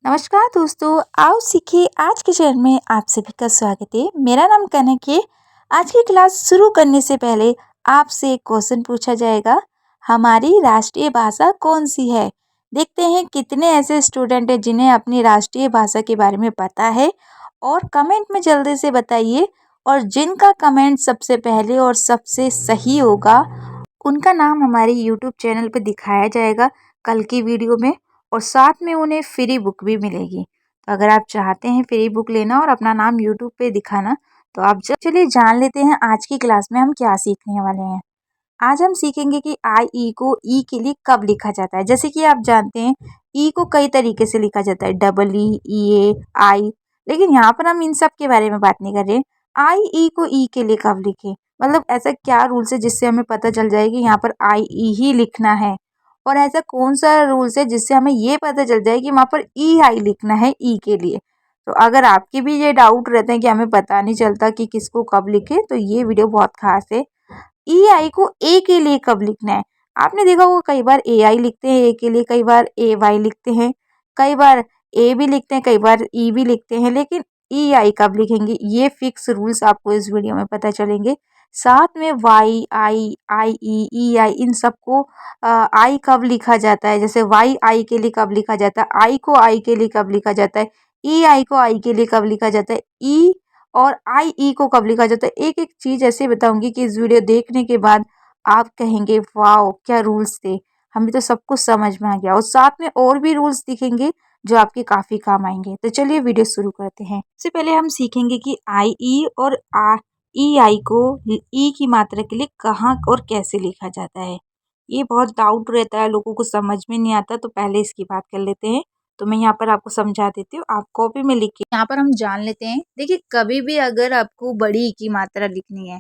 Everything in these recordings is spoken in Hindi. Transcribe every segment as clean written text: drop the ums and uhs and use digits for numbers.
नमस्कार दोस्तों, आओ सीखिए आज के चरण में आप सभी का स्वागत है। मेरा नाम कनक है। आज की क्लास शुरू करने से पहले आपसे एक क्वेश्चन पूछा जाएगा। हमारी राष्ट्रीय भाषा कौन सी है? देखते हैं कितने ऐसे स्टूडेंट हैं जिन्हें अपनी राष्ट्रीय भाषा के बारे में पता है और कमेंट में जल्दी से बताइए। और जिनका कमेंट सबसे पहले और सबसे सही होगा उनका नाम हमारे यूट्यूब चैनल पे दिखाया जाएगा कल की वीडियो में, और साथ में उन्हें फ्री बुक भी मिलेगी। तो अगर आप चाहते हैं फ्री बुक लेना और अपना नाम यूट्यूब पे दिखाना, तो आप चलिए जान लेते हैं आज की क्लास में हम क्या सीखने वाले हैं। आज हम सीखेंगे कि आई ई को ई के लिए कब लिखा जाता है। जैसे कि आप जानते हैं ई को कई तरीके से लिखा जाता है, डबल ई, ए, आई। लेकिन यहाँ पर हम इन सब के बारे में बात नहीं कर रहे। आई ई को ई के लिए कब लिखें, मतलब ऐसा क्या रूल्स है जिससे हमें पता चल जाए कि यहाँ पर आई ई ही लिखना है, और ऐसा कौन सा रूल्स है जिससे हमें ये पता चल जाए कि वहाँ पर ई आई लिखना है ई के लिए। तो अगर आपके भी ये डाउट रहते हैं कि हमें पता नहीं चलता कि किसको कब लिखे, तो ये वीडियो बहुत खास है। ई आई को ए के लिए कब लिखना है? आपने देखा होगा कई बार ए आई लिखते हैं ए के लिए, कई बार ए वाई लिखते हैं, कई बार ए भी लिखते हैं, कई बार ई भी लिखते हैं। लेकिन ई आई कब लिखेंगे, ये फिक्स रूल्स आपको इस वीडियो में पता चलेंगे। साथ में वाई आई, आई ई आई, इन सबको आई कब लिखा जाता है, जैसे वाई आई के लिए कब लिखा जाता है, आई को आई के लिए कब लिखा जाता है, ई आई को आई के लिए कब लिखा जाता है, ई और आई ई को कब लिखा जाता है। एक एक चीज़ ऐसे बताऊंगी कि इस वीडियो देखने के बाद आप कहेंगे वाओ क्या रूल्स थे, हमें तो सब कुछ समझ में आ गया। और साथ में और भी रूल्स दिखेंगे जो आपके काफ़ी काम आएंगे। तो चलिए वीडियो शुरू करते हैं। सबसे पहले हम सीखेंगे कि आई ई और ई आई को ई की मात्रा के लिए कहाँ और कैसे लिखा जाता है। ये बहुत डाउट रहता है, लोगों को समझ में नहीं आता, तो पहले इसकी बात कर लेते हैं। तो मैं यहाँ पर आपको समझा देती हूँ, आप कॉपी में लिखिए। यहाँ पर हम जान लेते हैं। देखिए, कभी भी अगर आपको बड़ी की मात्रा लिखनी है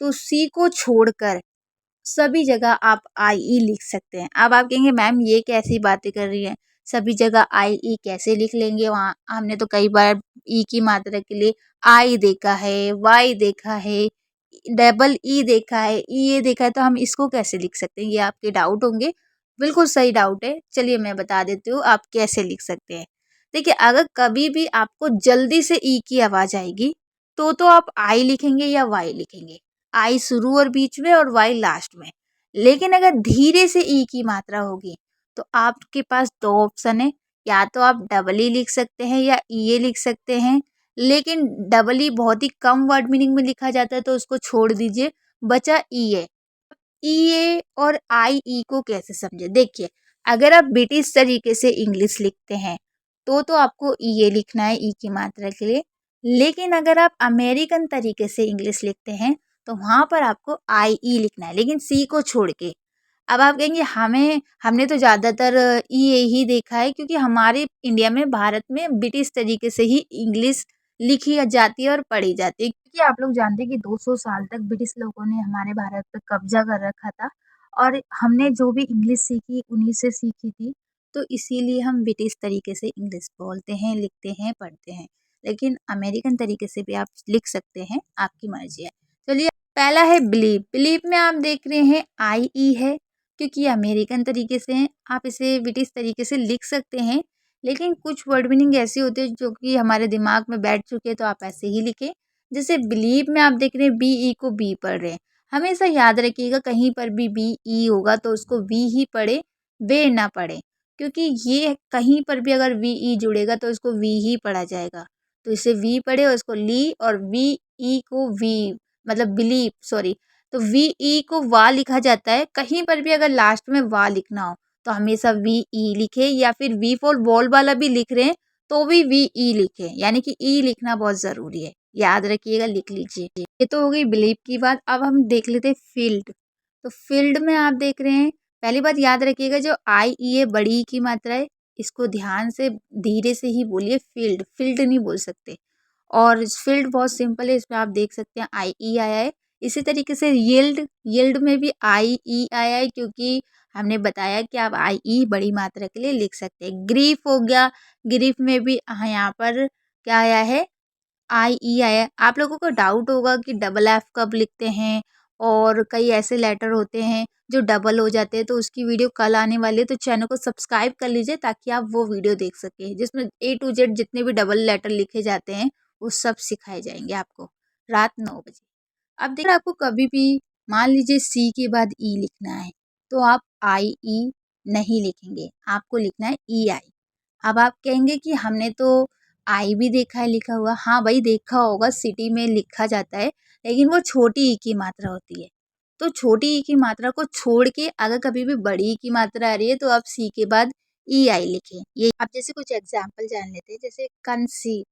तो सी को छोड़कर सभी जगह आप आई ई लिख सकते हैं। अब आप कहेंगे मैम ये कैसी बातें कर रही हैं, सभी जगह आई ई कैसे लिख लेंगे, वहाँ हमने तो कई बार ई की मात्रा के लिए आई देखा है, वाई देखा है, डबल ई देखा है, ई ए देखा है, तो हम इसको कैसे लिख सकते हैं, ये आपके डाउट होंगे। बिल्कुल सही डाउट है। चलिए मैं बता देती हूँ आप कैसे लिख सकते हैं। देखिए, अगर कभी भी आपको जल्दी से ई की आवाज़ आएगी तो आप आई लिखेंगे या वाई लिखेंगे। आई शुरू और बीच में और वाई लास्ट में। लेकिन अगर धीरे से ई की मात्रा होगी तो आपके पास दो ऑप्शन है, या तो आप डबल ई लिख सकते हैं या ई ए लिख सकते हैं। लेकिन डबल ई बहुत ही कम वर्ड मीनिंग में लिखा जाता है तो उसको छोड़ दीजिए, बचा ई ए। ई ए और आई ई को कैसे समझे, देखिए, अगर आप ब्रिटिश तरीके से इंग्लिश लिखते हैं तो आपको ई ए लिखना है ई की मात्रा के लिए। लेकिन अगर आप अमेरिकन तरीके से इंग्लिश लिखते हैं तो वहाँ पर आपको आई ई लिखना है, लेकिन सी को छोड़ के। अब आप कहेंगे हमने तो ज़्यादातर ई ए ही देखा है, क्योंकि हमारे इंडिया में, भारत में ब्रिटिश तरीके से ही इंग्लिश लिखी जाती है और पढ़ी जाती है। क्योंकि आप लोग जानते हैं कि 200 साल तक ब्रिटिश लोगों ने हमारे भारत पर कब्जा कर रखा था, और हमने जो भी इंग्लिश सीखी उन्हीं से सीखी थी। तो इसीलिए हम ब्रिटिश तरीके से इंग्लिश बोलते हैं, लिखते हैं, पढ़ते हैं। लेकिन अमेरिकन तरीके से भी आप लिख सकते हैं, आपकी मर्जी है। चलिए, पहला है बिलीव। बिलीव में आप देख रहे हैं आई ई है, क्योंकि ये अमेरिकन तरीके से हैं। आप इसे ब्रिटिश तरीके से लिख सकते हैं, लेकिन कुछ वर्ड मीनिंग ऐसे होते हैं जो कि हमारे दिमाग में बैठ चुके हैं, तो आप ऐसे ही लिखें। जैसे बिलीव में आप देख रहे हैं बी ई को बी पढ़ रहे हैं। हमेशा याद रखिएगा, कहीं पर भी बी ई होगा तो उसको वी ही पढ़े, वे ना पढ़े। क्योंकि ये कहीं पर भी अगर वी ई जुड़ेगा तो इसको वी ही पढ़ा जाएगा। तो इसे वी पढ़े और इसको ली, और वी ई को वी, मतलब बिलीव, सॉरी, तो वी ई को वा लिखा जाता है। कहीं पर भी अगर लास्ट में वा लिखना हो तो हमेशा वी ई लिखे, या फिर वी फॉर बॉल वाला भी लिख रहे हैं तो भी वी ई लिखे, यानी कि ई लिखना बहुत ज़रूरी है। याद रखिएगा, लिख लीजिए। ये तो हो गई बिलीव की बात। अब हम देख लेते हैं फील्ड। तो फील्ड में आप देख रहे हैं, पहली बात याद रखिएगा, जो आई ई है बड़ी ई की मात्रा है, इसको ध्यान से धीरे से ही बोलिए। फील्ड, फील्ड नहीं बोल सकते। और फील्ड बहुत सिंपल है, इसमें आप देख सकते हैं आई ई आया है। इसी तरीके से यील्ड, यील्ड में भी आई ई आया है, क्योंकि हमने बताया कि आप आई ई बड़ी मात्रा के लिए लिख सकते हैं। ग्रीफ हो गया, ग्रीफ में भी यहाँ पर क्या आया है, आई ई आया है। आप लोगों को डाउट होगा कि डबल एफ कब लिखते हैं और कई ऐसे लेटर होते हैं जो डबल हो जाते हैं, तो उसकी वीडियो कल आने वाली है, तो चैनल को सब्सक्राइब कर लीजिए ताकि आप वो वीडियो देख सकें, जिसमें A to Z जितने भी डबल लेटर लिखे जाते हैं वो सब सिखाए जाएंगे आपको रात 9 बजे। अब देखिए, आपको कभी भी मान लीजिए सी के बाद ई लिखना है तो आप आई ई नहीं लिखेंगे, आपको लिखना है ई आई। अब आप कहेंगे कि हमने तो आई भी देखा है लिखा हुआ। हाँ भाई, देखा होगा, सिटी में लिखा जाता है, लेकिन वो छोटी ई की मात्रा होती है। तो छोटी ई की मात्रा को छोड़ के अगर कभी भी बड़ी ई की मात्रा आ रही है तो आप सी के बाद ई आई लिखें। ये आप जैसे कुछ एग्जाम्पल जान लेते हैं, जैसे कंसीव।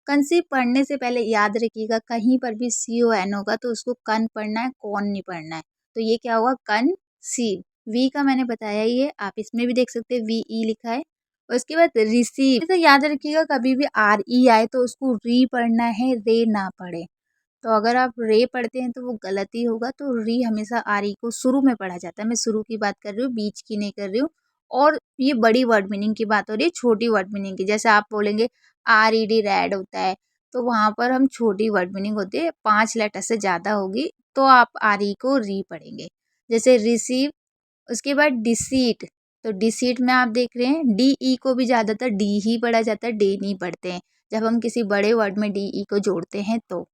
कंसीव पढ़ने से पहले याद रखिएगा, कहीं पर भी सी ओ एन होगा तो उसको कन पढ़ना है, कौन नहीं पढ़ना है। तो ये क्या होगा, कंसीव। वी का मैंने बताया ही है, आप इसमें भी देख सकते हैं वी ई लिखा है। और उसके बाद रिसीव, तो याद रखिएगा कभी भी आर ई आए तो उसको री पढ़ना है, रे ना पढ़े। तो अगर आप रे पढ़ते हैं तो वो गलत ही होगा, तो री हमेशा आर ई को शुरू में पढ़ा जाता है। मैं शुरू की बात कर रही हूँ, बीच की नहीं कर रही हूँ। और ये बड़ी वर्ड मीनिंग की बात हो रही है, छोटी वर्ड मीनिंग की। जैसे आप बोलेंगे आर ई डी रेड होता है, तो वहाँ पर हम छोटी वर्ड मीनिंग होती है, 5 लेटर से ज़्यादा होगी तो आप आर ई को री पढ़ेंगे। जैसे रिसीव, उसके बाद डिसीट। तो डिसीट में आप देख रहे हैं डी ई को भी ज़्यादातर डी ही पढ़ा जाता है, डे नहीं पढ़ते हैं जब हम किसी बड़े वर्ड में डी ई को जोड़ते हैं। तो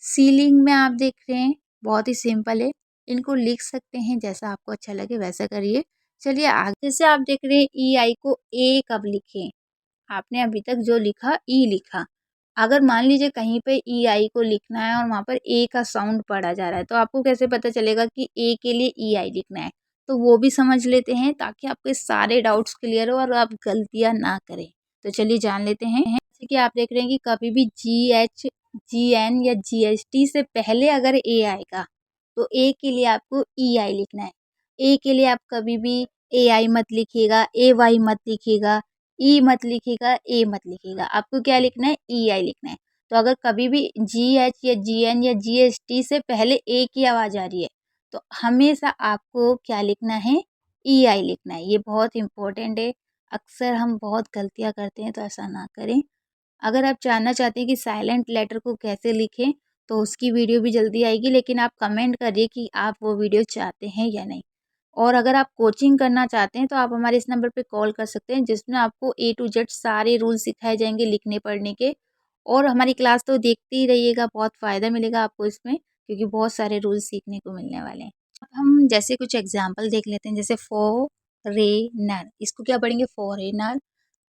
सीलिंग में आप देख रहे हैं, बहुत ही सिंपल है, इनको लिख सकते हैं, जैसा आपको अच्छा लगे वैसा करिए। चलिए आगे से आप देख रहे हैं ई आई को ए कब लिखें। आपने अभी तक जो लिखा ई लिखा, अगर मान लीजिए कहीं पे ई आई को लिखना है और वहाँ पर ए का साउंड पढ़ा जा रहा है, तो आपको कैसे पता चलेगा कि ए के लिए ई आई लिखना है। तो वो भी समझ लेते हैं ताकि आपके सारे डाउट्स क्लियर हो और आप गलतियाँ ना करें। तो चलिए जान लेते हैं। जैसे कि आप देख रहे हैं कि कभी भी जी एच, जी एन या जी एस टी से पहले अगर ए आएगा तो ए के लिए आपको ई आई लिखना है। ए के लिए आप कभी भी ए आई मत लिखिएगा, ए वाई मत लिखिएगा, ई मत लिखिएगा, ए मत लिखिएगा, आपको क्या लिखना है, ई आई लिखना है। तो अगर कभी भी जी एच या जी एन या जी एस टी से पहले ए की आवाज़ आ रही है तो हमेशा आपको क्या लिखना है, ई आई लिखना है। ये बहुत इंपॉर्टेंट है, अक्सर हम बहुत गलतियाँ करते हैं, तो ऐसा ना करें। अगर आप जानना चाहते हैं कि साइलेंट लेटर को कैसे लिखें तो उसकी वीडियो भी जल्दी आएगी, लेकिन आप कमेंट करिए कि आप वो वीडियो चाहते हैं या नहीं। और अगर आप कोचिंग करना चाहते हैं तो आप हमारे इस नंबर पे कॉल कर सकते हैं, जिसमें आपको ए टू जेड सारे रूल सिखाए जाएंगे लिखने पढ़ने के। और हमारी क्लास तो देखते ही रहिएगा, बहुत फ़ायदा मिलेगा आपको इसमें, क्योंकि बहुत सारे रूल सीखने को मिलने वाले हैं। अब हम जैसे कुछ एग्जाम्पल देख लेते हैं, जैसे फॉरेनर, इसको क्या पढ़ेंगे, फॉरेनर।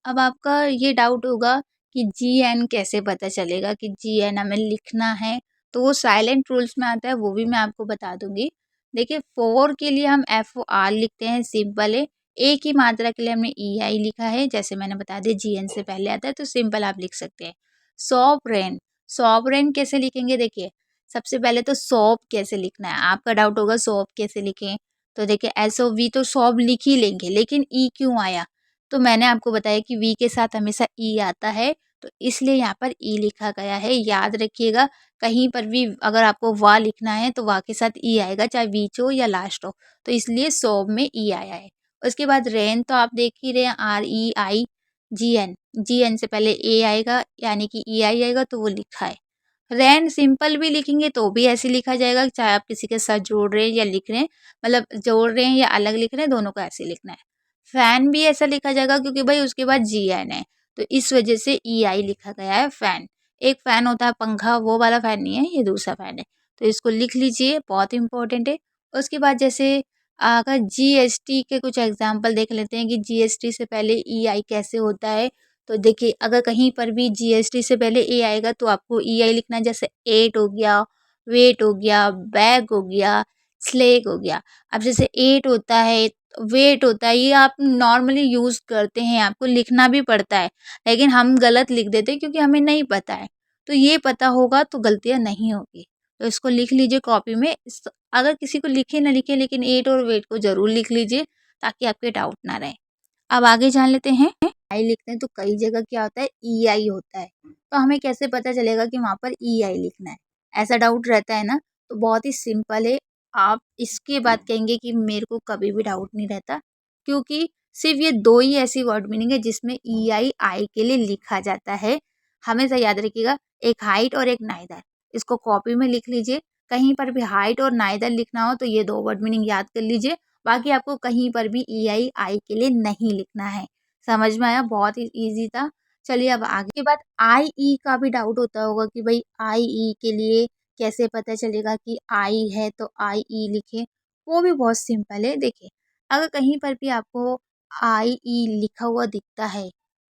अब आपका ये डाउट होगा कि जी एन कैसे पता चलेगा कि जी एन हमें लिखना है, तो वो साइलेंट रूल्स में आता है, वो भी मैं आपको बता दूंगी। देखिए, फोर के लिए हम एफ ओ आर लिखते हैं, सिंपल है। ए की मात्रा के लिए हमने ई आई लिखा है, जैसे मैंने बता दिया जी एन से पहले आता है, तो सिंपल आप लिख सकते हैं। सॉवरेन, सॉवरेन कैसे लिखेंगे, देखिए सबसे पहले तो सॉप कैसे लिखना है, आपका डाउट होगा सॉप कैसे लिखें। तो देखिए एस ओ वी तो सॉप लिख ही लेंगे, लेकिन ई क्यों आया, तो मैंने आपको बताया कि वी के साथ हमेशा ई आता है, तो इसलिए यहाँ पर ई लिखा गया है। याद रखिएगा, कहीं पर भी अगर आपको वा लिखना है तो वा के साथ ई आएगा, चाहे बीच हो या लास्ट हो, तो इसलिए सॉब में ई आया है। उसके बाद रेन, तो आप देख ही रहे हैं, आर ई आई जी एन, जी एन से पहले ए आएगा यानी कि ई आई आएगा, तो वो लिखा है। रैन सिंपल भी लिखेंगे तो भी ऐसे लिखा जाएगा, चाहे आप किसी के साथ जोड़ रहे हैं या लिख रहे हैं, मतलब जोड़ रहे हैं या अलग लिख रहे हैं, दोनों को ऐसे लिखना है। फैन भी ऐसा लिखा जाएगा क्योंकि भाई उसके बाद जी एन है, तो इस वजह से ई आई लिखा गया है फैन। एक फ़ैन होता है पंखा, वो वाला फ़ैन नहीं है, ये दूसरा फ़ैन है, तो इसको लिख लीजिए, बहुत इंपॉर्टेंट है। उसके बाद जैसे अगर जी एस टी के कुछ एग्जाम्पल देख लेते हैं कि जी एस टी से पहले ई आई कैसे होता है। तो देखिए, अगर कहीं पर भी जी एस टी से पहले ए आएगा तो आपको ई आई लिखना है, जैसे एट हो गया, वेट हो गया, बैग हो गया, स्लेग हो गया। अब जैसे एट होता है, वेट होता है, ये आप नॉर्मली यूज़ करते हैं, आपको लिखना भी पड़ता है, लेकिन हम गलत लिख देते हैं क्योंकि हमें नहीं पता है। तो ये पता होगा तो गलतियाँ नहीं होगी, तो इसको लिख लीजिए कॉपी में। अगर किसी को लिखे ना लिखे, लेकिन एट और वेट को ज़रूर लिख लीजिए ताकि आपके डाउट ना रहे। अब आगे जान लेते हैं। आई लिखते हैं तो कई जगह क्या होता है, ई आई होता है, तो हमें कैसे पता चलेगा कि वहाँ पर ई आई लिखना है, ऐसा डाउट रहता है ना। तो बहुत ही सिंपल है, आप इसके बाद कहेंगे कि मेरे को कभी भी डाउट नहीं रहता, क्योंकि सिर्फ ये दो ही ऐसी वर्ड मीनिंग है जिसमें ई आई आई के लिए लिखा जाता है। हमेशा याद रखिएगा, एक हाइट और एक नाइदर, इसको कॉपी में लिख लीजिए कहीं पर भी हाइट और नाइदर लिखना हो तो ये 2 वर्ड मीनिंग याद कर लीजिए। बाकी आपको कहीं पर भी EI आई के लिए नहीं लिखना है। समझ में आया? बहुत ही ईज़ी था। चलिए अब आगे के बाद IE का भी डाउट होता होगा कि भाई IE के लिए कैसे पता चलेगा कि आई है तो IE लिखें। वो भी बहुत सिंपल है। देखिए, अगर कहीं पर भी आपको IE लिखा हुआ दिखता है,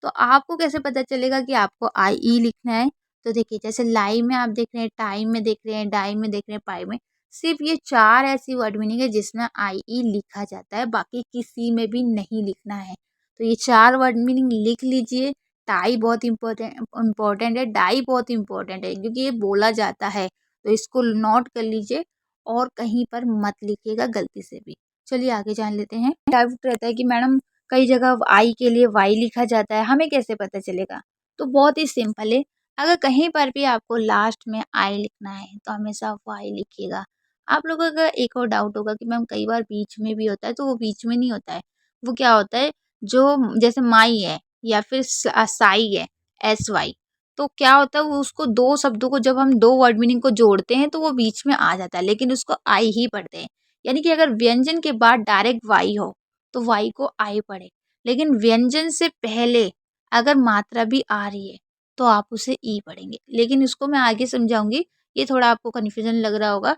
तो आपको कैसे पता चलेगा कि आपको IE लिखना है? तो देखिए, जैसे लाई में आप देख रहे हैं, टाइम में देख रहे हैं, डाई में देख रहे हैं, पाई में, सिर्फ ये 4 ऐसी वर्ड मीनिंग है जिसमें IE लिखा जाता है, बाकी किसी में भी नहीं लिखना है। तो ये 4 वर्ड मीनिंग लिख लीजिए। टाई बहुत इम्पोर्टेंट है, डाई बहुत इम्पोर्टेंट है क्योंकि ये बोला जाता है, तो इसको नोट कर लीजिए और कहीं पर मत लिखिएगा गलती से भी। चलिए आगे जान लेते हैं। डाउट रहता है कि मैडम कई जगह आई के लिए वाई लिखा जाता है, हमें कैसे पता चलेगा? तो बहुत ही सिंपल है। अगर कहीं पर भी आपको लास्ट में आई लिखना है तो हमेशा वाई लिखिएगा। आप लोगों का एक और डाउट होगा कि मैम कई बार बीच में भी होता है, तो वो बीच में नहीं होता है। वो क्या होता है, जो जैसे माई है या फिर साई है, SY, तो क्या होता है वो उसको 2 शब्दों को जब हम 2 वर्ड मीनिंग को जोड़ते हैं तो वो बीच में आ जाता है, लेकिन उसको आई ही पढ़ते हैं। यानी कि अगर व्यंजन के बाद डायरेक्ट वाई हो तो वाई को आई पढ़े, लेकिन व्यंजन से पहले अगर मात्रा भी आ रही है तो आप उसे ई पढ़ेंगे। लेकिन इसको मैं आगे समझाऊंगी, ये थोड़ा आपको कन्फ्यूजन लग रहा होगा,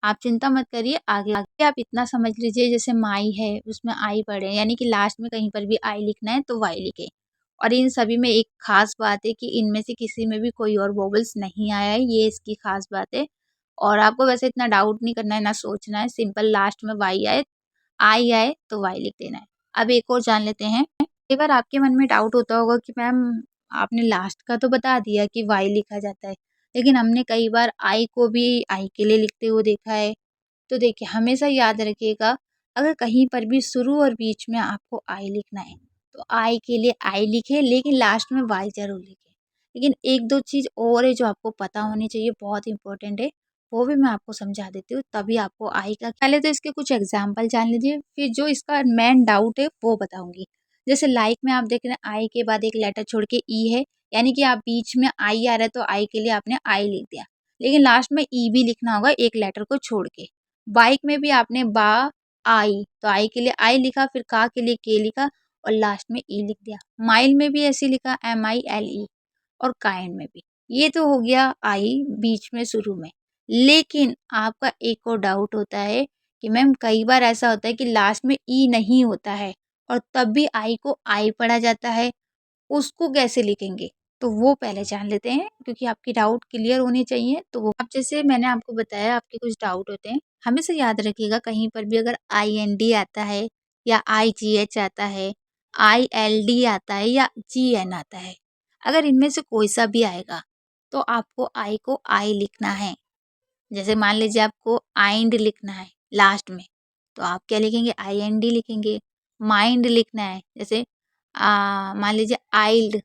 आप चिंता मत करिए। आगे आगे आप इतना समझ लीजिए, जैसे माई है उसमें आई पढ़े, यानी कि लास्ट में कहीं पर भी आई लिखना है तो वाई लिखे। और इन सभी में एक खास बात है कि इनमें से किसी में भी कोई और वोवेल्स नहीं आया है, ये इसकी खास बात है। और आपको वैसे इतना डाउट नहीं करना है, ना सोचना है, सिंपल लास्ट में वाई आए, आई आए तो वाई लिख देना है। अब एक और जान लेते हैं। कई बार आपके मन में डाउट होता होगा कि मैम आपने लास्ट का तो बता दिया कि वाई लिखा जाता है, लेकिन हमने कई बार आई को भी आई के लिए लिखते हुए देखा है। तो देखिए, हमेशा याद रखिएगा, अगर कहीं पर भी शुरू और बीच में आपको आई लिखना है तो आई के लिए आई लिखे, लेकिन लास्ट में वाई जरूर लिखे। लेकिन एक दो चीज़ और है जो आपको पता होनी चाहिए, बहुत इंपॉर्टेंट है, वो भी मैं आपको समझा देती हूँ, तभी आपको आई का। पहले तो इसके कुछ एग्जाम्पल जान लीजिए, फिर जो इसका मेन डाउट है वो बताऊंगी। जैसे लाइक में आप देख रहे हैं आई के बाद एक लेटर छोड़ के ई है, यानी कि आप बीच में आई आ रहा है तो आई के लिए आपने आई लिख दिया, लेकिन लास्ट में ई भी लिखना होगा एक लेटर को छोड़ के। बाइक में भी आपने बा आई, तो आई के लिए आई लिखा, फिर का के लिए के लिखा और लास्ट में ई लिख दिया। माइल में भी ऐसे लिखा MILE, और काइंड में भी। ये तो हो गया आई बीच में शुरू में। लेकिन आपका एक और डाउट होता है कि मैम कई बार ऐसा होता है कि लास्ट में ई नहीं होता है और तब भी आई को आई पढ़ा जाता है, उसको कैसे लिखेंगे? तो वो पहले जान लेते हैं, क्योंकि आपकी डाउट क्लियर होने चाहिए। तो वो अब जैसे मैंने आपको बताया आपके कुछ डाउट होते हैं, हमेशा याद रखिएगा कहीं पर भी अगर IND आता है या IGH आता है, ILD आता है या GN आता है, अगर इनमें से कोई सा भी आएगा तो आपको आई को आई लिखना है। जैसे मान लीजिए आपको आइंड लिखना है लास्ट में, तो आप क्या लिखेंगे? IND लिखेंगे। माइंड लिखना है, जैसे मान लीजिए आइल्ड,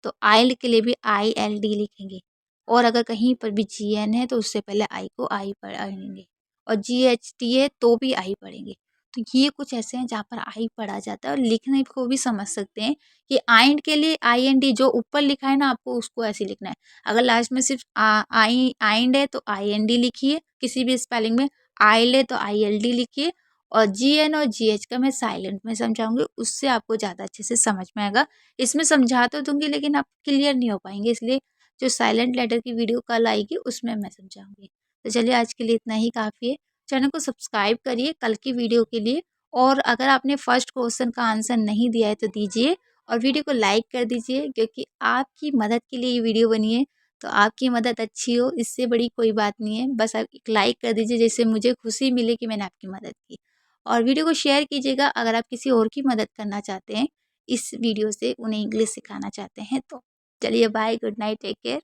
तो आइल्ड के लिए भी ILD लिखेंगे। और अगर कहीं पर भी GN है तो उससे पहले आई को आई पढ़ेंगे, और GHT है तो भी आई पढ़ेंगे। तो ये कुछ ऐसे हैं जहाँ पर आई पढ़ा जाता है, और लिखने को भी समझ सकते हैं कि आइंड के लिए IND जो ऊपर लिखा है ना, आपको उसको ऐसे लिखना है। अगर लास्ट में सिर्फ आई आइंड है तो IND लिखिए किसी भी स्पेलिंग में, आइल्ड है तो ILD लिखिए, और GN और GH का मैं साइलेंट में समझाऊंगी, उससे आपको ज़्यादा अच्छे से समझ में आएगा। इसमें समझा तो दूंगी लेकिन आप क्लियर नहीं हो पाएंगे, इसलिए जो साइलेंट लेटर की वीडियो कल आएगी उसमें मैं समझाऊंगी। तो चलिए आज के लिए इतना ही काफ़ी है। चैनल को सब्सक्राइब करिए कल की वीडियो के लिए, और अगर आपने फर्स्ट क्वेश्चन का आंसर नहीं दिया है तो दीजिए, और वीडियो को लाइक कर दीजिए, क्योंकि आपकी मदद के लिए ये वीडियो बनी है। तो आपकी मदद अच्छी हो, इससे बड़ी कोई बात नहीं है, बस आप एक लाइक कर दीजिए जिससे मुझे खुशी मिले कि मैंने आपकी मदद की। और वीडियो को शेयर कीजिएगा अगर आप किसी और की मदद करना चाहते हैं, इस वीडियो से उन्हें इंग्लिश सिखाना चाहते हैं तो। चलिए bye, good night, take care.